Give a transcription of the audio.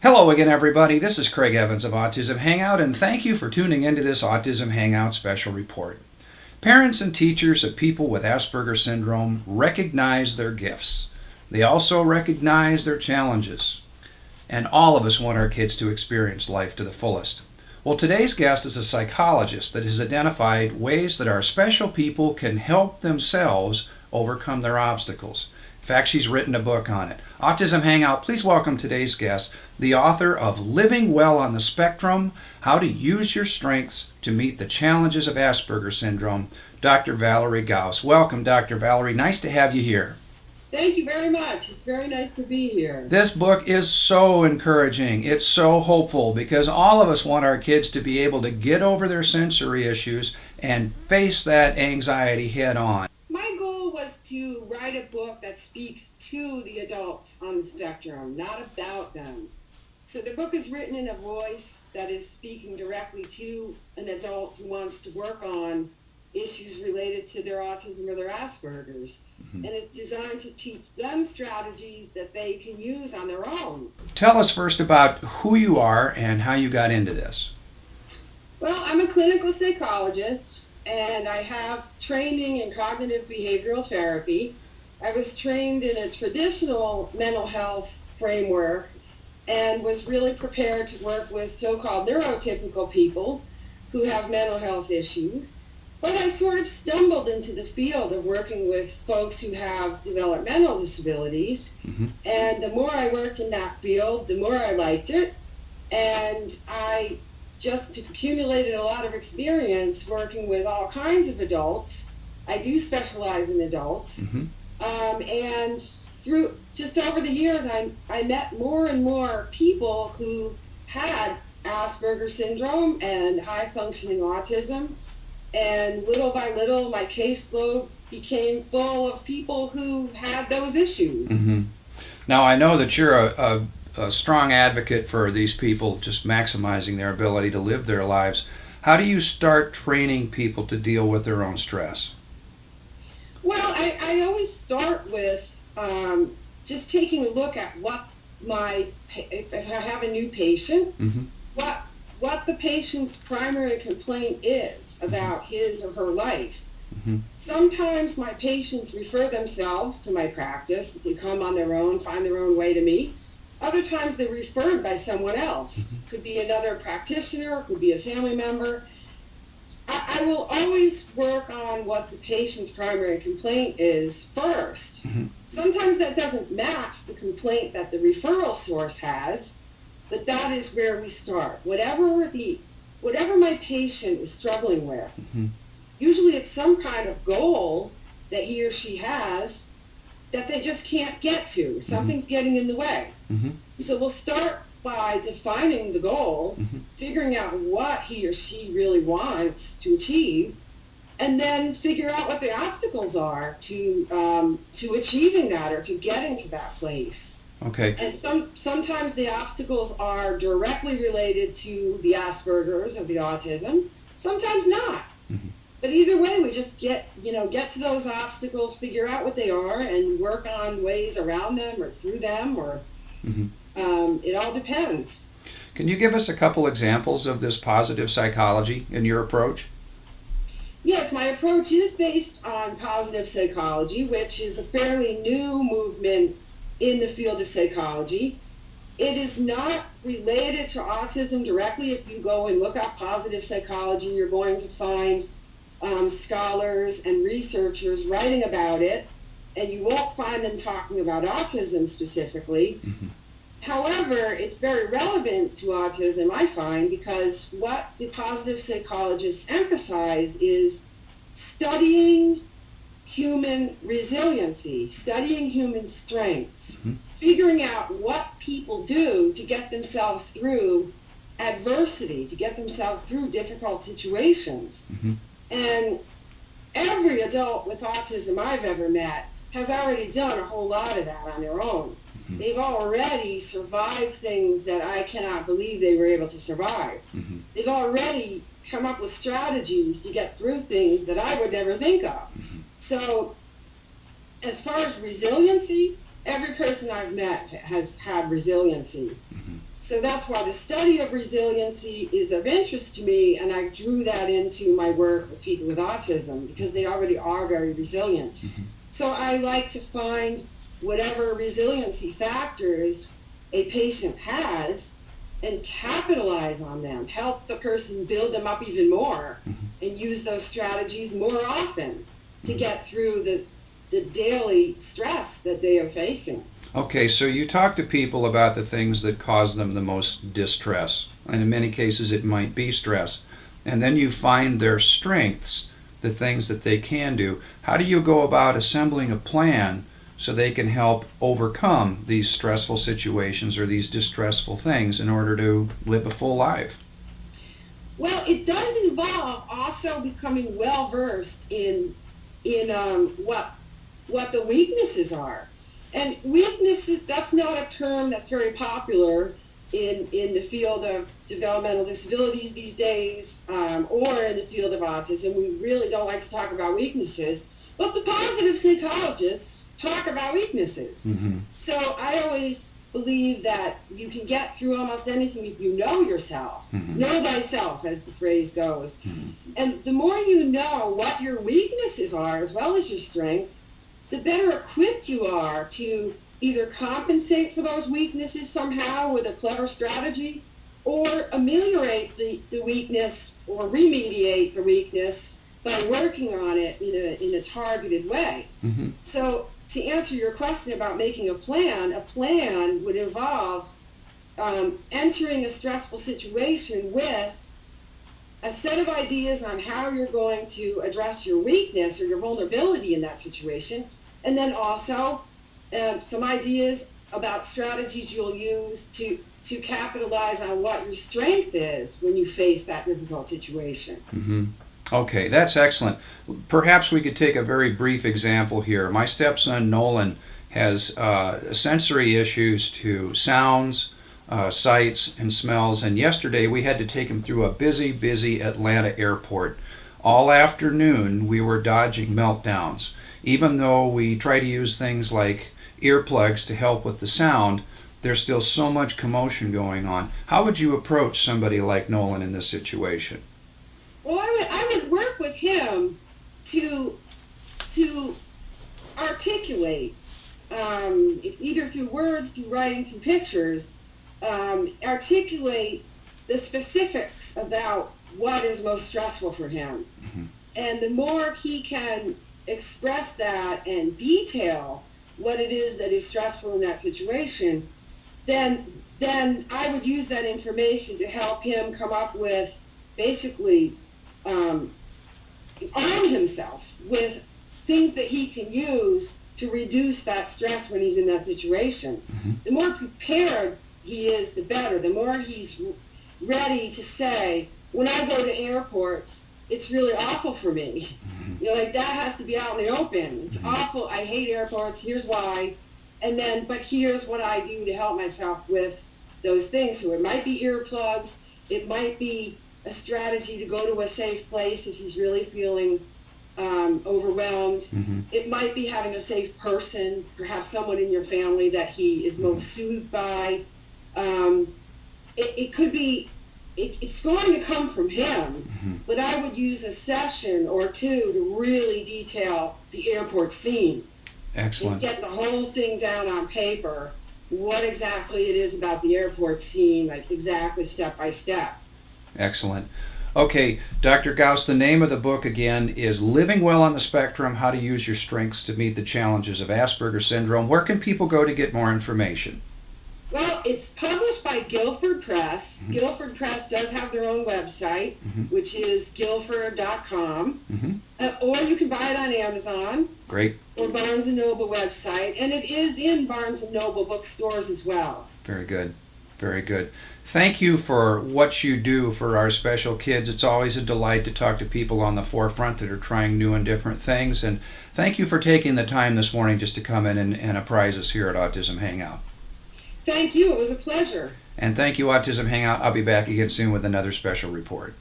Hello again, everybody. This is Craig Evans of Autism Hangout, and thank you for tuning into this Autism Hangout special report. Parents and teachers of people with Asperger syndrome recognize their gifts. They also recognize their challenges. And all of us want our kids to experience life to the fullest. Well, today's guest is a psychologist that has identified ways that our special people can help themselves overcome their obstacles. In fact, she's written a book on it. Autism Hangout, please welcome today's guest, the author of Living Well on the Spectrum, How to Use Your Strengths to Meet the Challenges of Asperger Syndrome, Dr. Valerie Gaus. Welcome, Dr. Valerie. Nice to have you here. Thank you very much. It's very nice to be here. This book is so encouraging. It's so hopeful because all of us want our kids to be able to get over their sensory issues and face that anxiety head on. My goal was to write a book that speaks to the adults on the spectrum, not about them. So the book is written in a voice that is speaking directly to an adult who wants to work on issues related to their autism or their Asperger's. And it's designed to teach them strategies that they can use on their own. Tell us first about who you are and how you got into this. Well, I'm a clinical psychologist, and I have training in cognitive behavioral therapy. I was trained in a traditional mental health framework and was really prepared to work with so-called neurotypical people who have mental health issues. But I sort of stumbled into the field of working with folks who have developmental disabilities. And the more I worked in that field, the more I liked it. And I just accumulated a lot of experience working with all kinds of adults. I do specialize in adults. And through just over the years, I met more and more people who had Asperger syndrome and high-functioning autism. And little by little, my caseload became full of people who had those issues. Now, I know that you're a strong advocate for these people just maximizing their ability to live their lives. How do you start training people to deal with their own stress? Well, I always start with just taking a look at if I have a new patient, what the patient's primary complaint is about his or her life. Sometimes my patients refer themselves to my practice. They come on their own, find their own way to me. Other times they're referred by someone else. Could be another practitioner, could be a family member. I will always work on what the patient's primary complaint is first. Sometimes that doesn't match the complaint that the referral source has, but that is where we start. Whatever my patient is struggling with, usually it's some kind of goal that he or she has that they just can't get to. Something's getting in the way. So we'll start by defining the goal, figuring out what he or she really wants to achieve, and then figure out what the obstacles are to achieving that or to getting to that place. Okay. And sometimes the obstacles are directly related to the Asperger's or the autism, sometimes not. But either way, we just get to those obstacles, figure out what they are, and work on ways around them or through them, or it all depends. Can you give us a couple examples of this positive psychology in your approach? Yes, my approach is based on positive psychology, which is a fairly new movement in the field of psychology. It is not related to autism directly. If you go and look up positive psychology, you're going to find scholars and researchers writing about it, and you won't find them talking about autism specifically. However, it's very relevant to autism, I find, because what the positive psychologists emphasize is studying human resiliency, studying human strengths, figuring out what people do to get themselves through adversity, to get themselves through difficult situations. And every adult with autism I've ever met has already done a whole lot of that on their own. They've already survived things that I cannot believe they were able to survive. They've already come up with strategies to get through things that I would never think of. So as far as resiliency, every person I've met has had resiliency. So that's why the study of resiliency is of interest to me, and I drew that into my work with people with autism because they already are very resilient. Mm-hmm. So I like to find whatever resiliency factors a patient has and capitalize on them, help the person build them up even more, mm-hmm. and use those strategies more often to mm-hmm. get through the daily stress that they are facing. Okay, so you talk to people about the things that cause them the most distress, and in many cases it might be stress, and then you find their strengths, the things that they can do. How do you go about assembling a plan so they can help overcome these stressful situations or these distressful things in order to live a full life? Well, it does involve also becoming well-versed in what the weaknesses are. And weaknesses, that's not a term that's very popular in the field of developmental disabilities these days, or in the field of autism. We really don't like to talk about weaknesses, but the positive psychologists talk about weaknesses. Mm-hmm. So I always believe that you can get through almost anything if you know yourself. Mm-hmm. Know thyself, as the phrase goes. Mm-hmm. And the more you know what your weaknesses are as well as your strengths, the better equipped you are to either compensate for those weaknesses somehow with a clever strategy, or ameliorate the weakness or remediate the weakness by working on it in a targeted way. Mm-hmm. So to answer your question about making a plan would involve entering a stressful situation with a set of ideas on how you're going to address your weakness or your vulnerability in that situation, and then also some ideas about strategies you'll use to capitalize on what your strength is when you face that difficult situation. Mm-hmm. Okay, that's excellent. Perhaps we could take a very brief example here. My stepson Nolan has sensory issues to sounds, sights, and smells, and yesterday we had to take him through a busy Atlanta airport. All afternoon we were dodging meltdowns. Even though we try to use things like earplugs to help with the sound, there's still so much commotion going on. How would you approach somebody like Nolan in this situation? Well, I would work with him to articulate, either through words, through writing, through pictures, articulate the specifics about what is most stressful for him. Mm-hmm. And the more he can express that and detail what it is that is stressful in that situation, then I would use that information to help him come up with, basically, arm himself with things that he can use to reduce that stress when he's in that situation. Mm-hmm. The more prepared he is, the better. The more he's ready to say, when I go to airports, it's really awful for me. Mm-hmm. Like that has to be out in the open. It's mm-hmm. awful. I hate airports. Here's why. And then, but here's what I do to help myself with those things. So it might be earplugs. It might be a strategy to go to a safe place if he's really feeling overwhelmed. Mm-hmm. It might be having a safe person, perhaps someone in your family that he is most soothed by. It could be, it's going to come from him, mm-hmm. but I would use a session or two to really detail the airport scene. Excellent. And get the whole thing down on paper, what exactly it is about the airport scene, like exactly step by step. Excellent. Okay, Dr. Gaus, the name of the book again is Living Well on the Spectrum, How to Use Your Strengths to Meet the Challenges of Asperger Syndrome. Where can people go to get more information? Well, it's published by Guilford Press. Mm-hmm. Guilford Press does have their own website, mm-hmm. which is guilford.com. Mm-hmm. Or you can buy it on Amazon. Great. Or Barnes & Noble website. And it is in Barnes & Noble bookstores as well. Very good. Very good. Thank you for what you do for our special kids. It's always a delight to talk to people on the forefront that are trying new and different things. And thank you for taking the time this morning just to come in and apprise us here at Autism Hangout. Thank you. It was a pleasure. And thank you, Autism Hangout. I'll be back again soon with another special report.